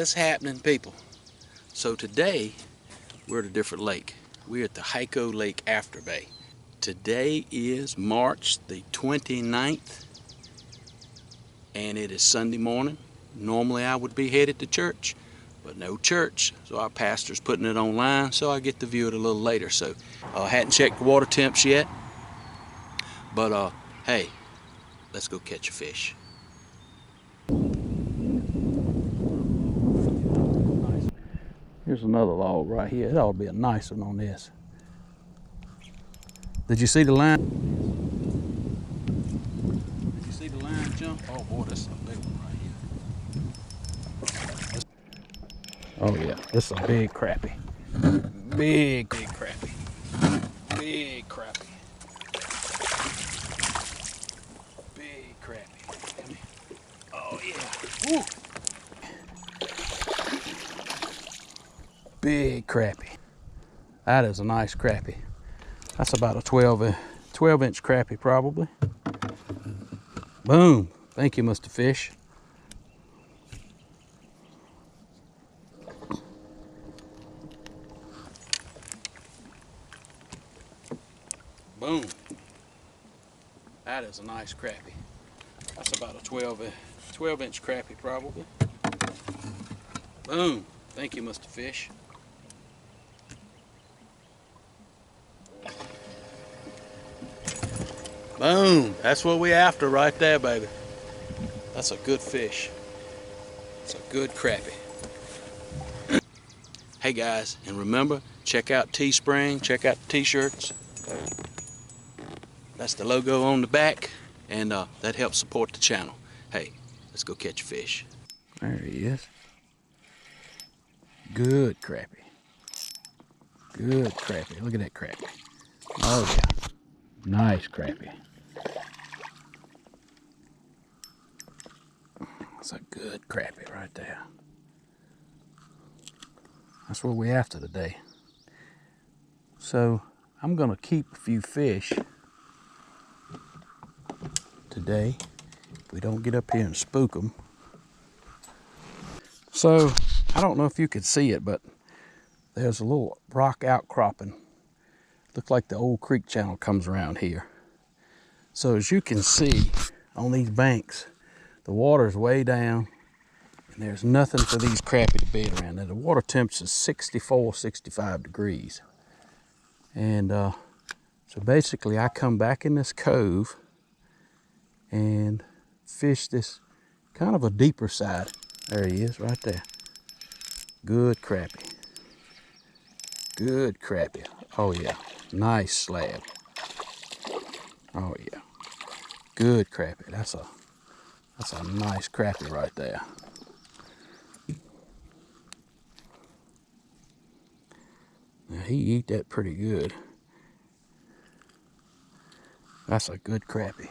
is happening, people? So today we're at a different lake. We're at the Hyco Lake After Bay. Today is March the 29th and it is Sunday morning. Normally I would be headed to church, but no church, so our pastor's putting it online so I get to view it a little later. So I hadn't checked the water temps yet, but hey, let's go catch a fish. Here's another log right here. It ought to be a nice one on this. Did you see the line? Did you see the line jump? Oh boy, this is a big one right here. Oh yeah, this is a big crappie. Big crappie. Big crappie. Big crappie. Come here. Oh yeah. Woo. Big crappie. That is a nice crappie. That's about a 12-inch crappie probably. Boom. Thank you, Mr. Fish. Boom. That is a nice crappie. That's about a 12-inch crappie probably. Boom. Thank you, Mr. Fish. Boom. That's what we after right there, baby. That's a good fish. It's a good crappie. Hey guys, and remember, check out Teespring, check out the t-shirts. That's the logo on the back, and that helps support the channel. Hey, let's go catch a fish. There he is. Good crappie. Good crappie. Look at that crappie. Oh yeah. Nice crappie. That's a good crappie right there. That's what we're after today. So I'm gonna keep a few fish today. We don't get up here and spook them. So I don't know if you could see it, but there's a little rock outcropping. Looks like the old creek channel comes around here. So as you can see on these banks, the water's way down and there's nothing for these crappie to bed around. Now the water temps is 64, 65 degrees. And so basically I come back in this cove and fish this kind of a deeper side. There he is right there. Good crappie. Good crappie. Oh yeah, nice slab. Oh yeah, good crappie. That's a nice crappie right there. Now he eat that pretty good. That's a good crappie.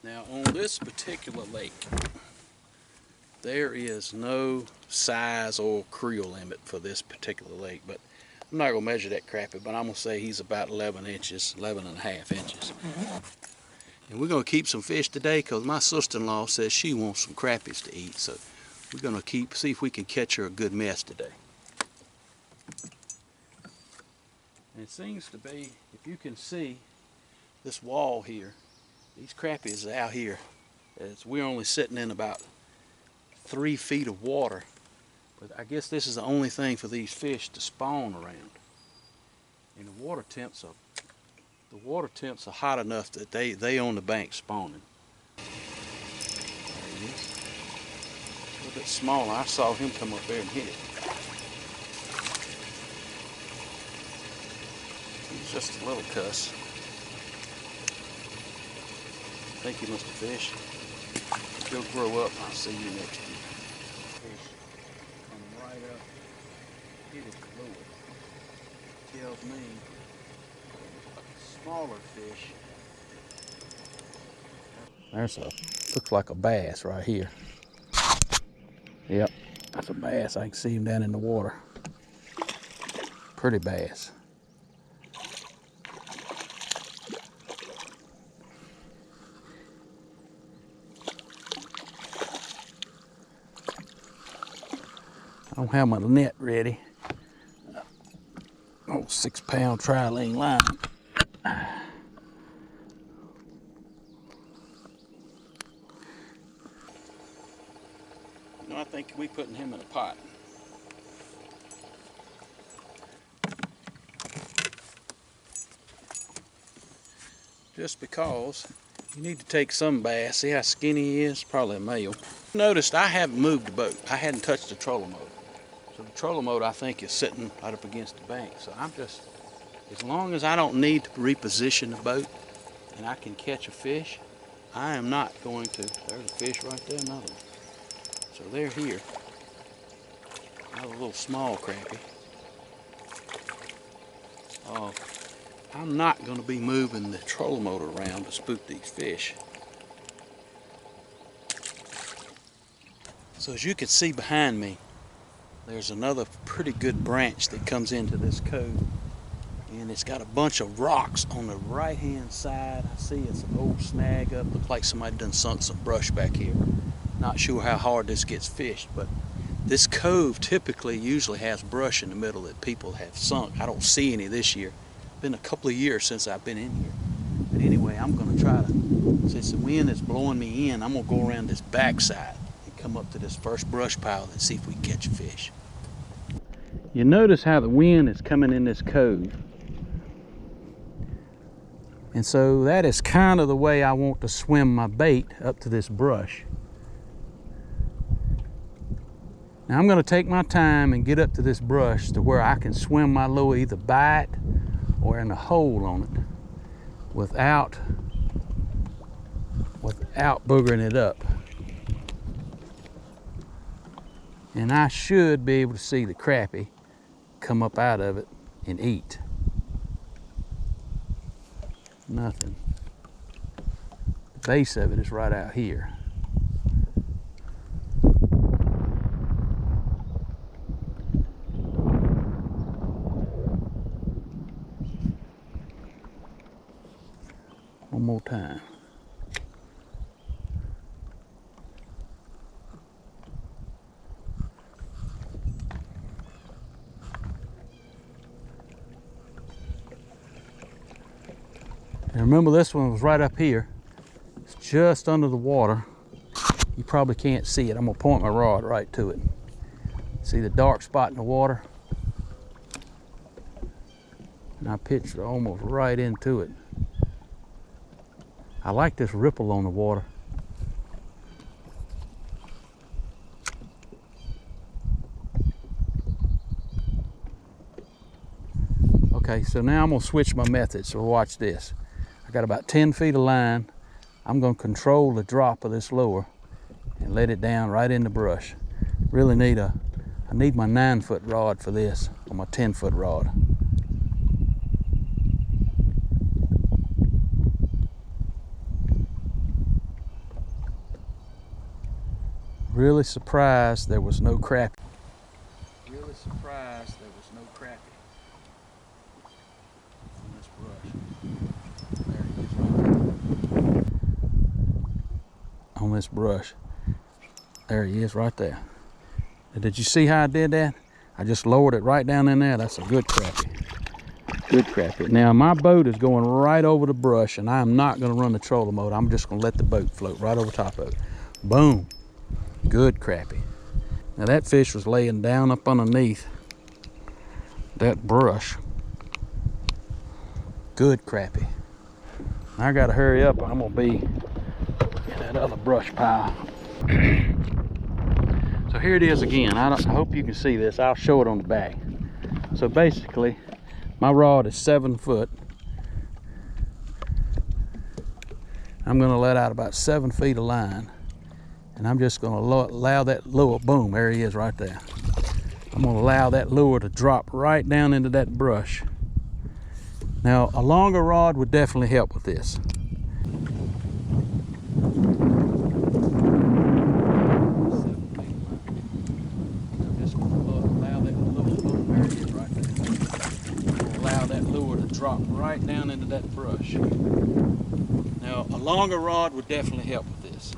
Now on this particular lake, there is no size or creel limit for this particular lake, but I'm not gonna measure that crappie, but I'm gonna say he's about 11 inches, 11 and a half inches. And we're gonna keep some fish today because my sister-in-law says she wants some crappies to eat, so we're gonna see if we can catch her a good mess today. And it seems to be, if you can see this wall here, these crappies are out here. As we're only sitting in about 3 feet of water, but I guess this is the only thing for these fish to spawn around. And the water temps are hot enough that they on the bank spawning. There he is. A little bit smaller. I saw him come up there and hit it. He's just a little cuss. Thank you, Mr. Fish. He'll grow up and I'll see you next year. Fish come right up, hit his fluid. Tells me smaller fish. Looks like a bass right here. Yep, that's a bass. I can see him down in the water. Pretty bass. don't have my net ready. Oh, 6-pound tri-ling line. No, I think we putting him in a pot. Just because you need to take some bass. See how skinny he is? Probably a male. Noticed I haven't moved the boat. I hadn't touched the trolling motor. So the trolling motor I think is sitting right up against the bank. So I'm just, as long as I don't need to reposition the boat and I can catch a fish, I am not going to. There's a fish right there, another one. So they're here. Another little small crappie. I'm not going to be moving the trolling motor around to spook these fish. So as you can see behind me, there's another pretty good branch that comes into this cove, and it's got a bunch of rocks on the right hand side. I see it's an old snag up. Looks like somebody done sunk some brush back here. Not sure how hard this gets fished, but this cove typically usually has brush in the middle that people have sunk. I don't see any this year. It's been a couple of years since I've been in here. But anyway, I'm going to try to, since the wind is blowing me in, I'm going to go around this backside and come up to this first brush pile and see if we can catch a fish. You notice how the wind is coming in this cove. And so that is kind of the way I want to swim my bait up to this brush. Now I'm going to take my time and get up to this brush to where I can swim my lure either by it or in a hole on it without boogering it up. And I should be able to see the crappie come up out of it and eat. Nothing. The base of it is right out here. One more time. And remember, this one was right up here. It's just under the water. You probably can't see it. I'm gonna point my rod right to it. See the dark spot in the water? And I pitched it almost right into it. I like this ripple on the water. Okay, so now I'm gonna switch my method, so watch this. I got about 10 feet of line. I'm gonna control the drop of this lure and let it down right in the brush. Really I need my 9-foot rod for this on my 10-foot rod. Really surprised there was no crappie. Really surprised there was no crappie on this brush. There he is right there. On this brush. There he is right there. And did you see how I did that? I just lowered it right down in there. That's a good crappie. Good crappie. Now my boat is going right over the brush, and I am not going to run the trolling motor. I'm just going to let the boat float right over top of it. Boom. Good crappie. Now that fish was laying down up underneath that brush. Good crappie. I gotta hurry up, I'm gonna be in that other brush pile. So here it is again. I hope you can see this. I'll show it on the back. So basically, my rod is 7 foot. I'm gonna let out about 7 feet of line. And I'm just gonna allow that lure, boom, there he is right there. I'm gonna allow that lure to drop right down into that brush. Now, a longer rod would definitely help with this. I'm just gonna allow that lure, boom, there it is right there. Allow that lure to drop right down into that brush. Now, a longer rod would definitely help with this.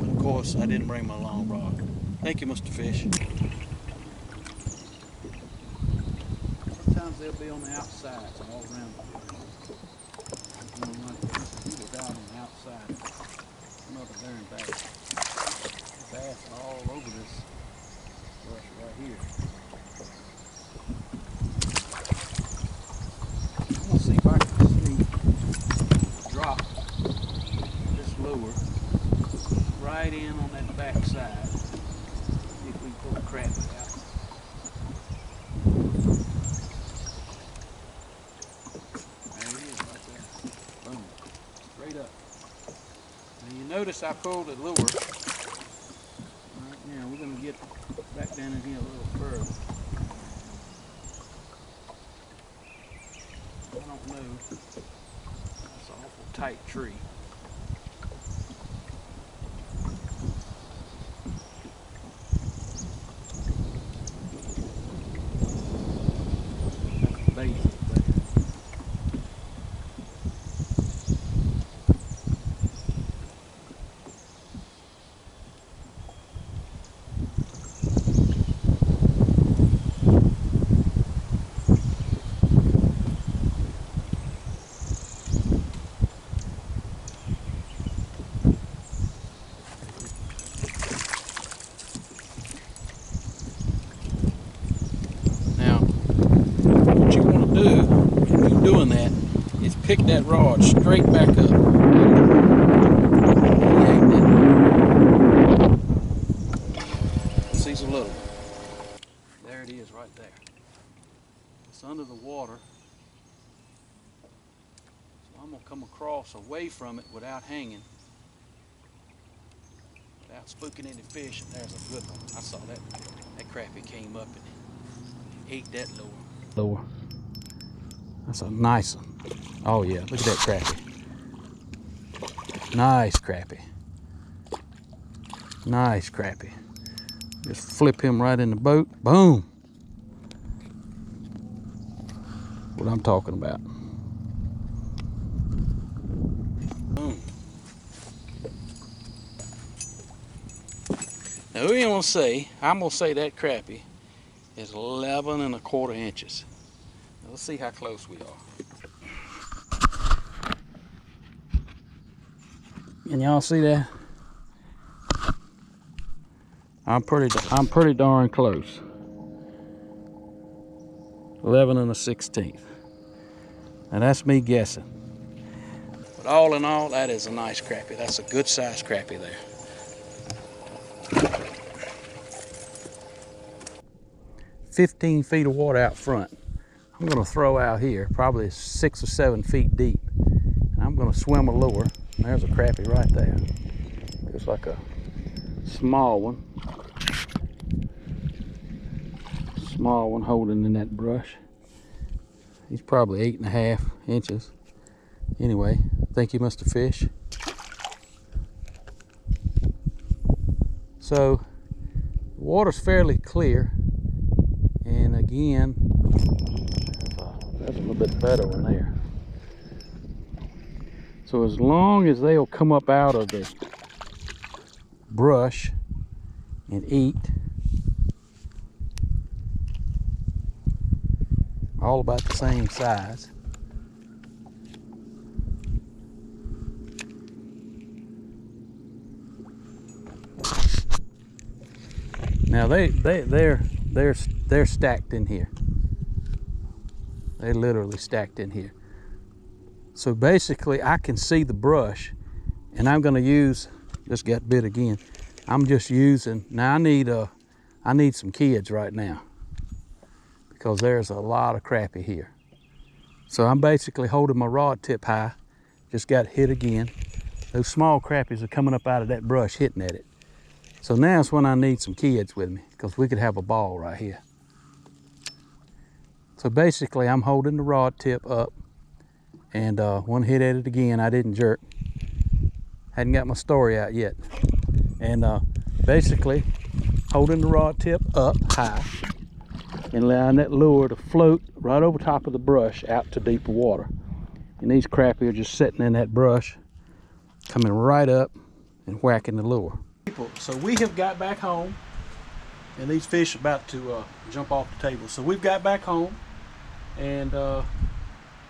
Of course, I didn't bring my long rod. Thank you, Mr. Fish. sometimes they'll be on the outsides all around. He was out on the outside. Another bearing bass. Bass all over this brush right here. I'm gonna see if I can drop this lure right in on that back side. See if we can pull a crappie out. There it is right there. Boom. Straight up. Now you notice I pulled the lure. Right now we're going to get back down in here a little further. I don't know. That's an awful tight tree. That's the base up there. Doing that is pick that rod straight back up. Sees a little. There it is right there. It's under the water. So I'm going to come across away from it without hanging. Without spooking any fish. And there's a good one. I saw that. That crappie came up and ate that lure. That's a nice one. Oh yeah, look at that crappie. Nice crappie. Nice crappie. Just flip him right in the boat. Boom. What I'm talking about. Boom. Now who you want to say? I'm going to say that crappie is 11¼ inches. Let's see how close we are. Can y'all see that? I'm pretty darn close. 11⁻16. And that's me guessing. But all in all, that is a nice crappie. That's a good sized crappie there. 15 feet of water out front. I'm going to throw out here, probably 6 or 7 feet deep. And I'm going to swim a lure. There's a crappie right there. It's like a small one. Small one holding in that brush. He's probably 8½ inches. Anyway, I think he must have fished. So, the water's fairly clear. And again, there's a little bit better one there. So as long as they'll come up out of the brush and eat, all about the same size. Now they're stacked in here. They're literally stacked in here. So basically I can see the brush, and I'm going to use, just got bit again. I'm just using, now I need some kids right now because there's a lot of crappie here. So I'm basically holding my rod tip high, just got hit again. Those small crappies are coming up out of that brush hitting at it. So now's when I need some kids with me because we could have a ball right here. So basically I'm holding the rod tip up and one hit at it again. I didn't jerk. Hadn't got my story out yet. And basically holding the rod tip up high and allowing that lure to float right over top of the brush out to deeper water. And these crappie are just sitting in that brush, coming right up and whacking the lure. So we have got back home, and these fish are about to jump off the table. So we've got back home, And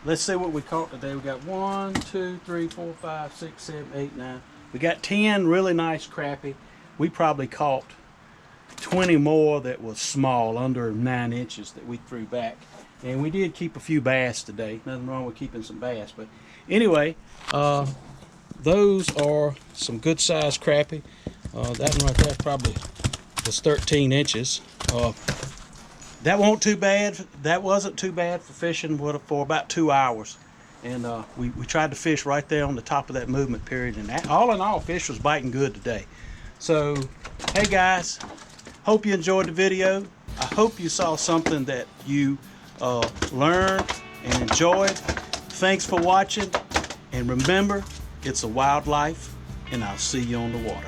let's see what we caught today. We got 1, 2, 3, 4, 5, 6, 7, 8, 9. We got 10 really nice crappie. We probably caught 20 more that was small, under 9 inches, that we threw back. And we did keep a few bass today. Nothing wrong with keeping some bass. But anyway, those are some good sized crappie. That one right there probably was 13 inches. That wasn't too bad. That wasn't too bad for fishing for about 2 hours. And we tried to fish right there on the top of that movement period. And all in all, fish was biting good today. So, hey guys, hope you enjoyed the video. I hope you saw something that you learned and enjoyed. Thanks for watching. And remember, it's a wildlife, and I'll see you on the water.